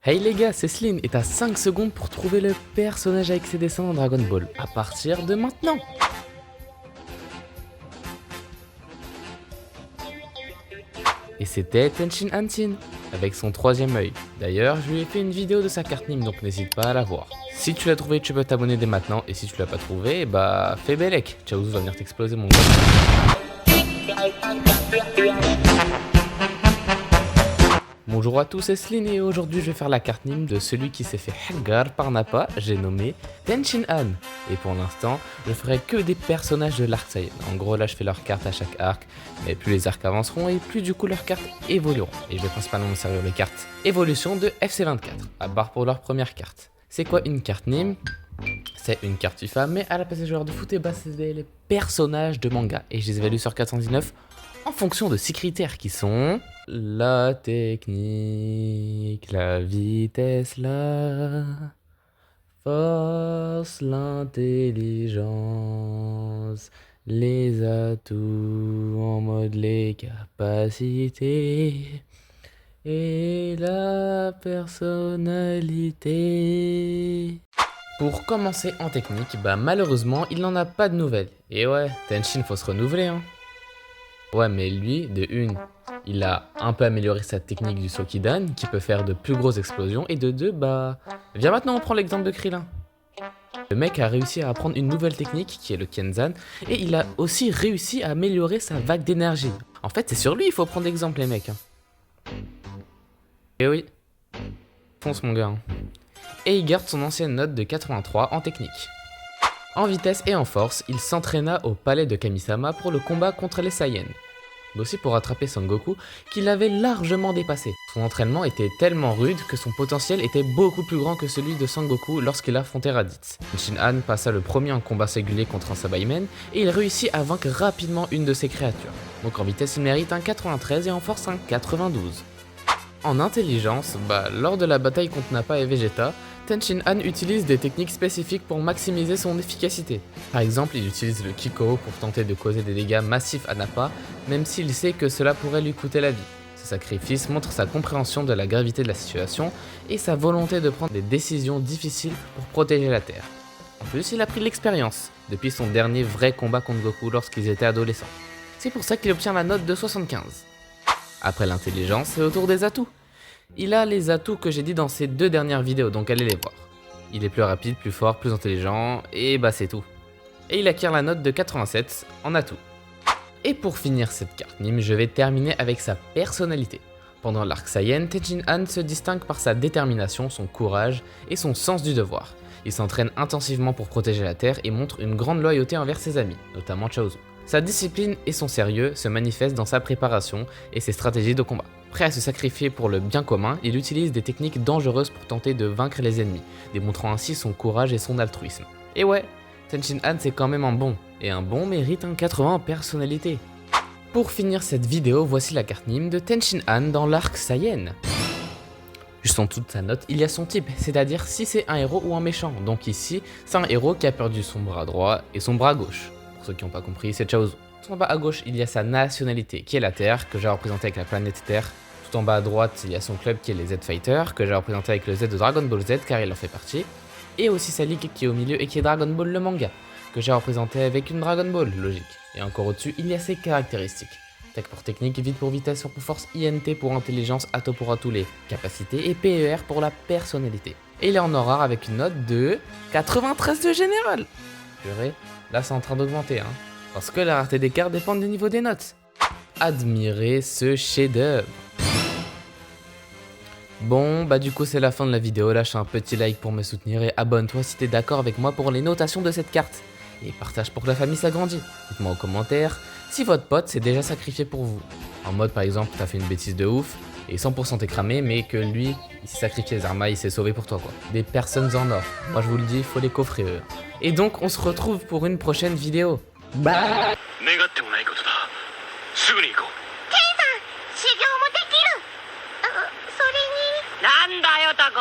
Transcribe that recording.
Hey les gars, c'est Sleen et t'as 5 secondes pour trouver le personnage avec ses dessins dans Dragon Ball, à partir de maintenant. Et c'était Tenshin Hansin, avec son troisième œil. D'ailleurs, je lui ai fait une vidéo de sa carte Nîmes, donc n'hésite pas à la voir. Si tu l'as trouvé, tu peux t'abonner dès maintenant, et si tu l'as pas trouvé, bah fais bellec. Chaozu va venir t'exploser mon gars. Bonjour à tous, c'est Sleen et aujourd'hui je vais faire la carte Nîmes de celui qui s'est fait Haggar par Nappa, j'ai nommé Tenshin Han. Et pour l'instant, je ferai que des personnages de l'arc Saiyan. En gros là je fais leurs cartes à chaque arc, mais plus les arcs avanceront et plus du coup leurs cartes évolueront. Et je vais principalement me servir les cartes évolution de FC24, à part pour leur première carte. C'est quoi une carte Nîmes? C'est une carte FIFA, mais à la place des joueurs de foot, et bah c'est les personnages de manga. Et je les évalue sur 419 en fonction de 6 critères qui sont la technique, la vitesse, la force, l'intelligence, les atouts en mode les capacités et la personnalité. Pour commencer en technique, bah malheureusement il n'en a pas de nouvelles. Et ouais, Tenshin faut se renouveler hein. Ouais, mais lui, de une, il a un peu amélioré sa technique du Sokidan, qui peut faire de plus grosses explosions, et de deux, bah... Viens maintenant, on prend l'exemple de Krillin. Le mec a réussi à apprendre une nouvelle technique, qui est le Kenzan, et il a aussi réussi à améliorer sa vague d'énergie. En fait, c'est sur lui il faut prendre l'exemple, les mecs. Et oui, fonce mon gars. Hein. Et il garde son ancienne note de 83 en technique. En vitesse et en force, il s'entraîna au palais de Kamisama pour le combat contre les Saiyans, mais aussi pour rattraper Son Goku, qui l'avait largement dépassé. Son entraînement était tellement rude que son potentiel était beaucoup plus grand que celui de Son Goku lorsqu'il affrontait Raditz. Tenshin Han passa le premier en combat singulier contre un Sabayman, et il réussit à vaincre rapidement une de ses créatures. Donc en vitesse il mérite un 93 et en force un 92. En intelligence, lors de la bataille contre Nappa et Vegeta, Tenshin Han utilise des techniques spécifiques pour maximiser son efficacité. Par exemple, il utilise le Kiko pour tenter de causer des dégâts massifs à Nappa, même s'il sait que cela pourrait lui coûter la vie. Ce sacrifice montre sa compréhension de la gravité de la situation et sa volonté de prendre des décisions difficiles pour protéger la Terre. En plus, il a pris de l'expérience, depuis son dernier vrai combat contre Goku lorsqu'ils étaient adolescents. C'est pour ça qu'il obtient la note de 75. Après l'intelligence, c'est au tour des atouts. Il a les atouts que j'ai dit dans ces deux dernières vidéos, donc allez les voir. Il est plus rapide, plus fort, plus intelligent, et bah c'est tout. Et il acquiert la note de 87 en atouts. Et pour finir cette carte Nîmes, je vais terminer avec sa personnalité. Pendant l'arc Saiyan, Tenshin Han se distingue par sa détermination, son courage et son sens du devoir. Il s'entraîne intensivement pour protéger la Terre et montre une grande loyauté envers ses amis, notamment Chaozu. Sa discipline et son sérieux se manifestent dans sa préparation et ses stratégies de combat. Prêt à se sacrifier pour le bien commun, il utilise des techniques dangereuses pour tenter de vaincre les ennemis, démontrant ainsi son courage et son altruisme. Et ouais, Tenshin Han c'est quand même un bon, et un bon mérite un 80 en personnalité. Pour finir cette vidéo, voici la carte Nîmes de Tenshin Han dans l'arc Saiyan. Juste en dessous de sa note, il y a son type, c'est-à-dire si c'est un héros ou un méchant. Donc ici, c'est un héros qui a perdu son bras droit et son bras gauche. Pour ceux qui n'ont pas compris, c'est Chaozu. Tout en bas à gauche, il y a sa nationalité, qui est la Terre, que j'ai représenté avec la planète Terre. Tout en bas à droite, il y a son club qui est les Z-Fighters, que j'ai représenté avec le Z de Dragon Ball Z, car il en fait partie. Et aussi sa ligue qui est au milieu et qui est Dragon Ball le manga, que j'ai représenté avec une Dragon Ball, logique. Et encore au-dessus, il y a ses caractéristiques. Tech pour technique, vite pour vitesse, pour force, INT pour intelligence, Atto pour tous les capacités, et PER pour la personnalité. Et il est en or rare avec une note de 93 de général. Purée, là c'est en train d'augmenter, hein. Parce que la rareté des cartes dépend du niveau des notes. Admirez ce chef-d'œuvre. Bon, du coup c'est la fin de la vidéo, lâche un petit like pour me soutenir et abonne-toi si t'es d'accord avec moi pour les notations de cette carte. Et partage pour que la famille s'agrandisse. Dites-moi en commentaire si votre pote s'est déjà sacrifié pour vous. En mode par exemple, t'as fait une bêtise de ouf et 100% t'es cramé, mais que lui, il s'est sacrifié les armes, il s'est sauvé pour toi quoi. Des personnes en or. Moi je vous le dis, il faut les coffrer eux. Et donc on se retrouve pour une prochaine vidéo. Bye. すぐに行こう。ケイさん、修行もできる。それに。なんだよタコ。